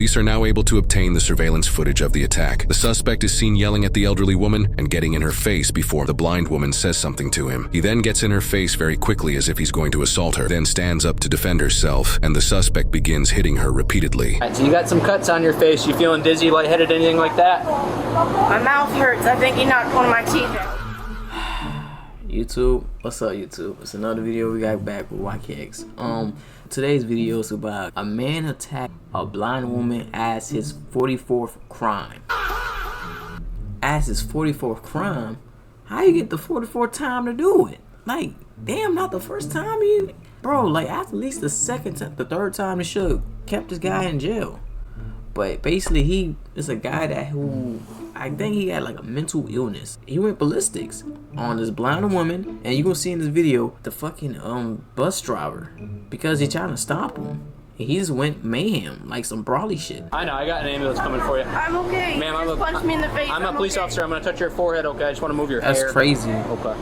Police are now able to obtain the surveillance footage of the attack. The suspect is seen yelling at the elderly woman and getting in her face before the blind woman says something to him. He then gets in her face very quickly as if he's going to assault her, then stands up to defend herself, and the suspect begins hitting her repeatedly. Alright, so you got some cuts on your face. You feeling dizzy, lightheaded, anything like that? My mouth hurts. I think he knocked one of my teeth out. YouTube, what's up YouTube? It's another video. We got back with YKX. Today's video is about a man attacked a blind woman as his 44th crime. As his 44th crime? How you get the 44th time to do it? Like, damn, not the first time you... Bro, like, at least the second time, the third time they should have kept this guy in jail. But basically, he is a guy who I think he had like a mental illness. He went ballistics on this blind woman, and you gonna see in this video the fucking bus driver because he's trying to stop him. And he just went mayhem, like some brawly shit. I know, I got an ambulance coming for you. I'm okay. Ma'am, You just punched me in the face. I'm a police officer. I'm gonna touch your forehead, okay? I just want to move your hair. That's crazy. Okay.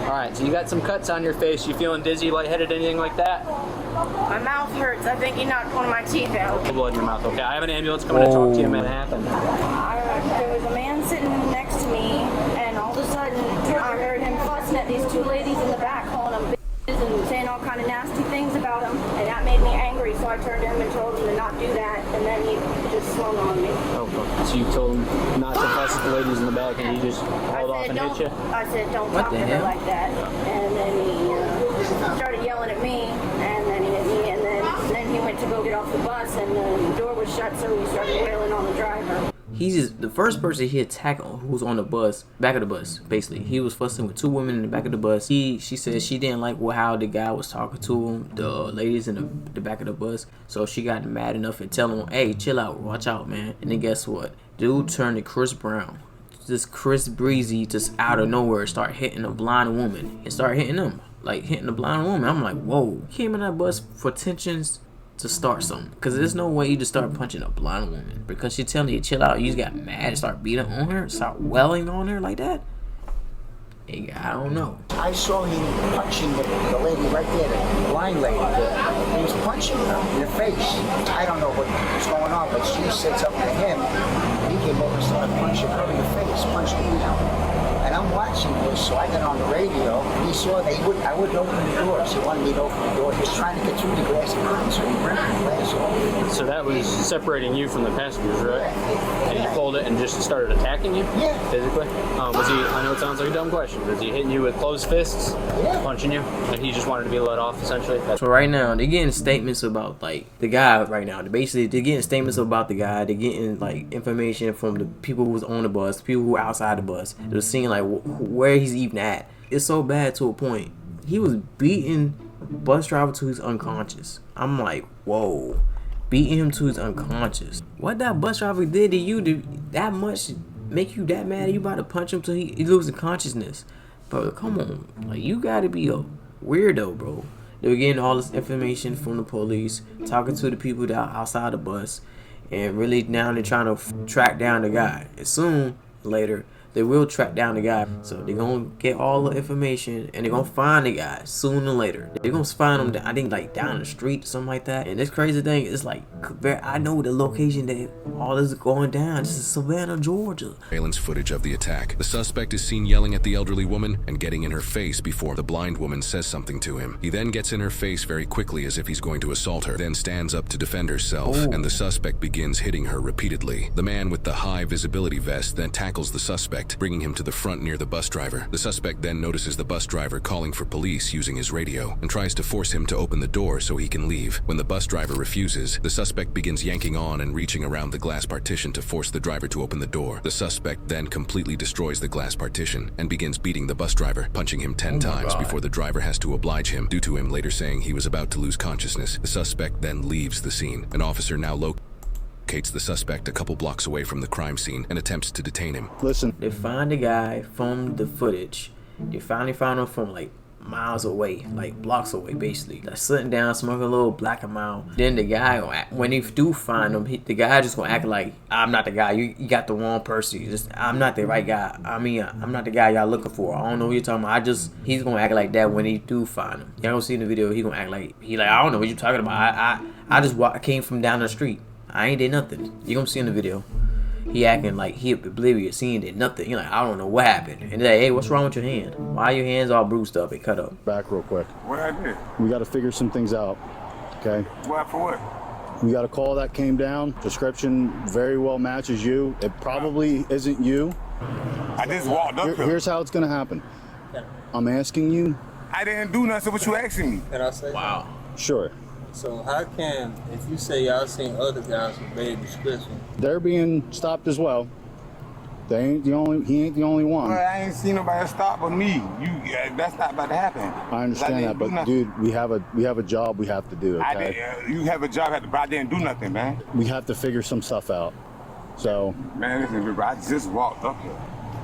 Alright, so you got some cuts on your face. You feeling dizzy, lightheaded, anything like that? My mouth hurts. I think he knocked one of my teeth out. Blood in your mouth, okay? I have an ambulance coming to talk to you, man. It happened. There was a man sitting next to me, and all of a sudden, I heard him fussing at these two ladies in the back, calling them bitches and saying all kind of nasty things about him, and that made me angry, so I turned to him and told him to not do that, and then he just swung on me. Okay. So you told him not to fuss at the ladies in the back, and he just hauled off and hit you? I said, don't talk to her like that, and then he started yelling at me, and then he hit me, and then he went to go get off the bus, and the door was shut, so he started wailing on the driver. He's just the first person he attacked who was on the bus, back of the bus, basically. He was fussing with two women in the back of the bus. She said she didn't like how the guy was talking to him, the ladies in the back of the bus. So she got mad enough and telling him, hey, chill out, watch out, man. And then guess what? Dude turned to Chris Brown. This Chris Breezy just out of nowhere start hitting a blind woman. And start hitting them, like hitting the blind woman. I'm like, whoa. He came in that bus for tensions to start something, because there's no way you just start punching a blind woman because she's telling you to chill out. You just got mad and start beating on her, start welling on her like that. Hey, I don't know. I saw him punching the lady right there, the blind lady. He was punching her in the face. I don't know what was going on, but she said something to him. He came over and started punching her in the face, punched me out. And I'm watching this, so I got on the radio. He saw that I wouldn't open the door, so he wanted me to open the door. He was trying to get through the glass curtain, so he ripped the glass off. So that was separating you from the passengers, right? And he pulled it and just started attacking you? Yeah. Physically? Was he, I know it sounds like a dumb question, was he hitting you with closed fists? Yeah. Punching you? And he just wanted to be let off, essentially? So right now, they're getting statements about, like, the guy right now. Basically, they're getting statements about the guy. They're getting, like, information from the people who was on the bus, people who were outside the bus. They're seeing, like, where he's even at. It's so bad to a point. He was beating bus driver to his unconscious. I'm like, whoa. Beating him to his unconscious. What that bus driver did to you to that much make you that mad? You about to punch him till he loses consciousness. Bro, come on. Like, you gotta be a weirdo, bro. They were getting all this information from the police, talking to the people that are outside the bus, and really now they're trying to track down the guy. And soon later, they will track down the guy. So they're gonna get all the information and they're gonna find the guy sooner or later. They're gonna find him, I think, like down the street or something like that. And this crazy thing is, like, I know the location that all this is going down. This is Savannah, Georgia. Surveillance footage of the attack. The suspect is seen yelling at the elderly woman and getting in her face before the blind woman says something to him. He then gets in her face very quickly as if he's going to assault her, then stands up to defend herself, and the suspect begins hitting her repeatedly. The man with the high visibility vest then tackles the suspect, bringing him to the front near the bus driver. The suspect then notices the bus driver calling for police using his radio and tries to force him to open the door so he can leave. When the bus driver refuses, the suspect begins yanking on and reaching around the glass partition to force the driver to open the door. The suspect then completely destroys the glass partition and begins beating the bus driver, punching him 10 times before the driver has to oblige him, due to him later saying he was about to lose consciousness. The suspect then leaves the scene. An officer now locates the suspect a couple blocks away from the crime scene and attempts to detain him. Listen. They find the guy from the footage. They finally found him from like miles away, like blocks away, basically. Like sitting down, smoking a little black and mild. Then the guy, when they do find him, the guy just gonna act like, I'm not the guy. You got the wrong person. I'm not the right guy. I mean, I'm not the guy y'all looking for. I don't know what you're talking about. He's gonna act like that when they do find him. Y'all gonna see in the video, he gonna act like, I don't know what you're talking about. I came from down the street. I ain't did nothing. You gonna see in the video. He acting like he oblivious. He ain't did nothing. You're like, I don't know what happened. And they're like, hey, what's wrong with your hand? Why are your hands all bruised up and cut up? Back real quick. What I did? We got to figure some things out. Okay. What for what? We got a call that came down. Description very well matches you. It probably isn't you. I just walked up here. Here's how it's gonna happen. I'm asking you. I didn't do nothing. What you asking me? Can I say? Wow. Sure. So how can, if you say y'all seen other guys with bad description? They're being stopped as well. They ain't the only. He ain't the only one. Well, I ain't seen nobody stop but me. That's not about to happen. I understand that, but dude, we have a job we have to do. Okay. You have a job, but I didn't do nothing, man. We have to figure some stuff out. So. Man, listen, bro, I just walked up here.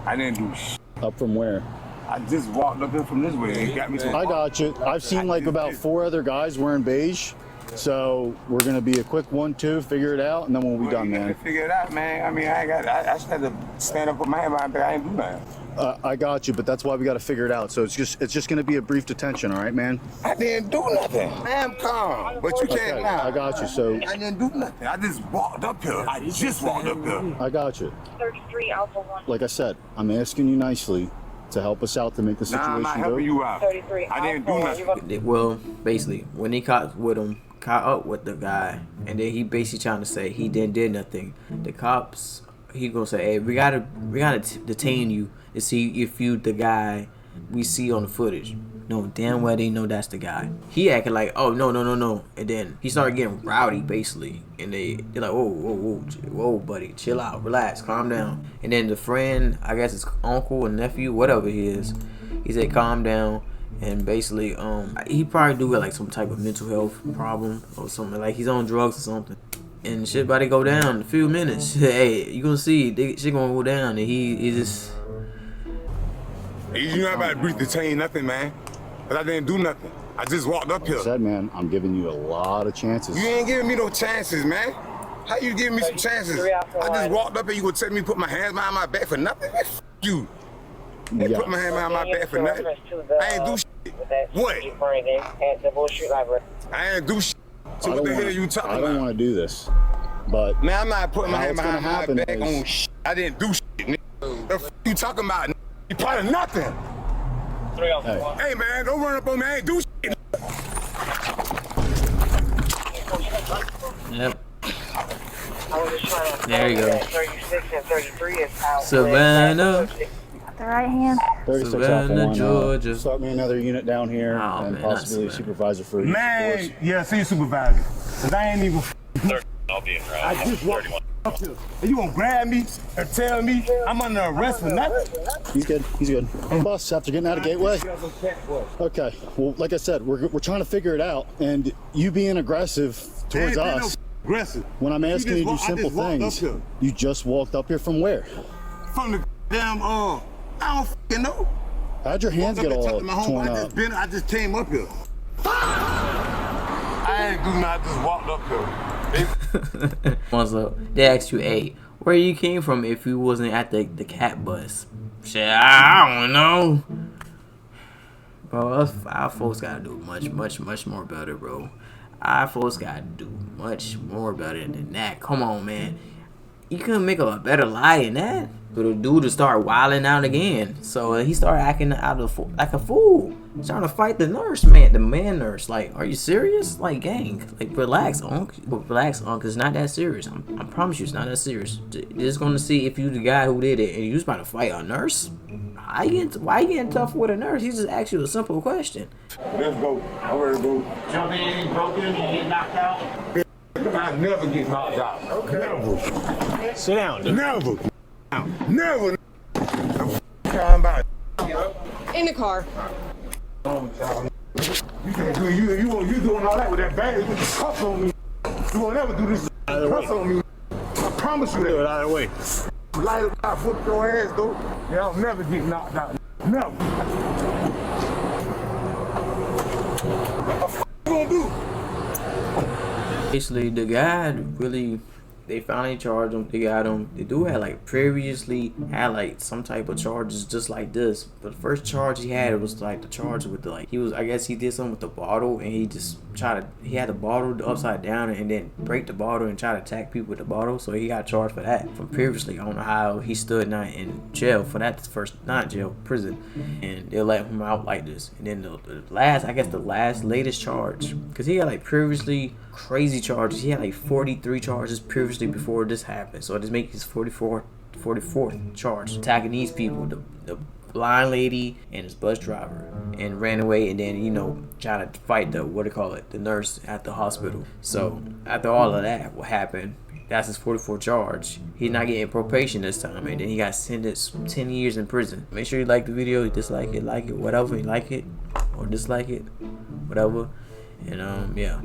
I didn't do shit. Up from where? I just walked up here from this way. It got me to. I got you. I've seen like about 4 other guys wearing beige. So we're gonna be a quick 1-2, figure it out, and then we'll be done, man. Figure it out, man. I mean, I just had to stand up with my hand behind, but I ain't do nothing. I got you, but that's why we got to figure it out. So it's just gonna be a brief detention, all right, man? I didn't do nothing. I am calm, but you can't now. I got you. So I didn't do nothing. I just walked up here. I just walked up here. I got you. 33 Alpha 1. Like I said, I'm asking you nicely to help us out to make the situation Nah, I'm not go. helping you out. 33 I didn't do nothing. Well, basically, when he caught up with the guy, and then he basically trying to say he did nothing. The cops, he gonna say, hey, we gotta detain you to see if you the guy we see on the footage. No, damn well they know that's the guy. He acting like, oh no, and then he started getting rowdy basically, and they're like, whoa, buddy, chill out, relax, calm down. And then the friend, I guess his uncle or nephew, whatever he is, he said, calm down. And basically, he probably do got like some type of mental health problem or something, like he's on drugs or something. And shit about to go down in a few minutes. Hey, you gonna see, shit gonna go down, and he just. You not about to brief detain nothing, man. But I didn't do nothing. I just walked up here. I said, man, I'm giving you a lot of chances. You ain't giving me no chances, man. How you giving me some chances? I just walked up here. You gonna tell me to put my hands behind my back for nothing? Man, f you. Yeah. Put my hand behind my back for nothing. I ain't do shit. What? I ain't do shit. So what the hell are you talking about? I don't want to do this, but Man, I'm not putting my hand what's gonna behind my back happen on shit. I didn't do shit, nigga. The f you talking about, nigga? You part of nothing. hey, Hey, man, don't run up on me. I ain't do shit. Yep. There you go. 36 and 33 is out. Savannah. The right hand. 36 Savannah, Alpha 1, Georgia. Start me another unit down here, Oh, and man, not possibly a Savannah. supervisor for each Man, force. yeah, see you supervisor. Cause I ain't even. I'll be in route. I just walked up here. And you gonna grab me and tell me I'm under arrest for nothing? He's good. He's good. Bus after getting out of Gateway. Okay. Well, like I said, we're trying to figure it out, and you being aggressive towards Ain't been no us. aggressive. When I'm asking you to do I simple just walked things, up here. you just walked up here from where? From the damn I don't fucking know. How'd your hands Walked get up and all talked to my homeboy. torn up? I just came up here. I ain't do nothing. I just walked up here. What's up? They asked you, hey, where you came from if you wasn't at the cat bus? Shit, I don't know. Bro, our folks gotta do much more better, bro. Our folks gotta do much more better than that. Come on, man. You couldn't make a better lie than that. But the dude to start wilding out again. So he started acting out like a fool. Trying to fight the nurse, man. The man nurse. Like, are you serious? Like, gang. Like, relax, Unc. Relax, Unc. It's not that serious. I promise you, it's not that serious. Just gonna see if you the guy who did it and you was about to fight a nurse. Why you getting tough with a nurse? He just asked you a simple question. Let's go. I'm ready to go. Jump in, broken, you get knocked out. I never get knocked out. Okay. Never. Sit down, dude. Never. Never. I'm about In the car. You can't do you doing all that with that bag. You put the cuffs on me. You won't ever do this cuffs on me. I promise you that. Do it out of the way. Light it out, flip your ass though. Yeah, I'll never get knocked out. Never. What the f you gonna do? Basically, the guy really they finally charged him. They got him. The dude had like previously had like some type of charges just like this, but the first charge he had was like the charge with the like I guess he did something with the bottle, and he just he had the bottle upside down and then break the bottle and try to attack people with the bottle. So he got charged for that from previously. I don't know how he stood not in jail for that not jail, prison, and they let him out like this. And then the latest charge, because he had like previously crazy charges. He had like 43 charges previously before this happened. So this makes his 44th charge, attacking these people, the blind lady and his bus driver, and ran away, and then trying to fight the nurse at the hospital. So after all of that, what happened? That's his 44th charge. He's not getting probation this time, and then he got sentenced 10 years in prison. Make sure you like the video, you dislike it, like it, whatever. You like it or dislike it, whatever. And yeah.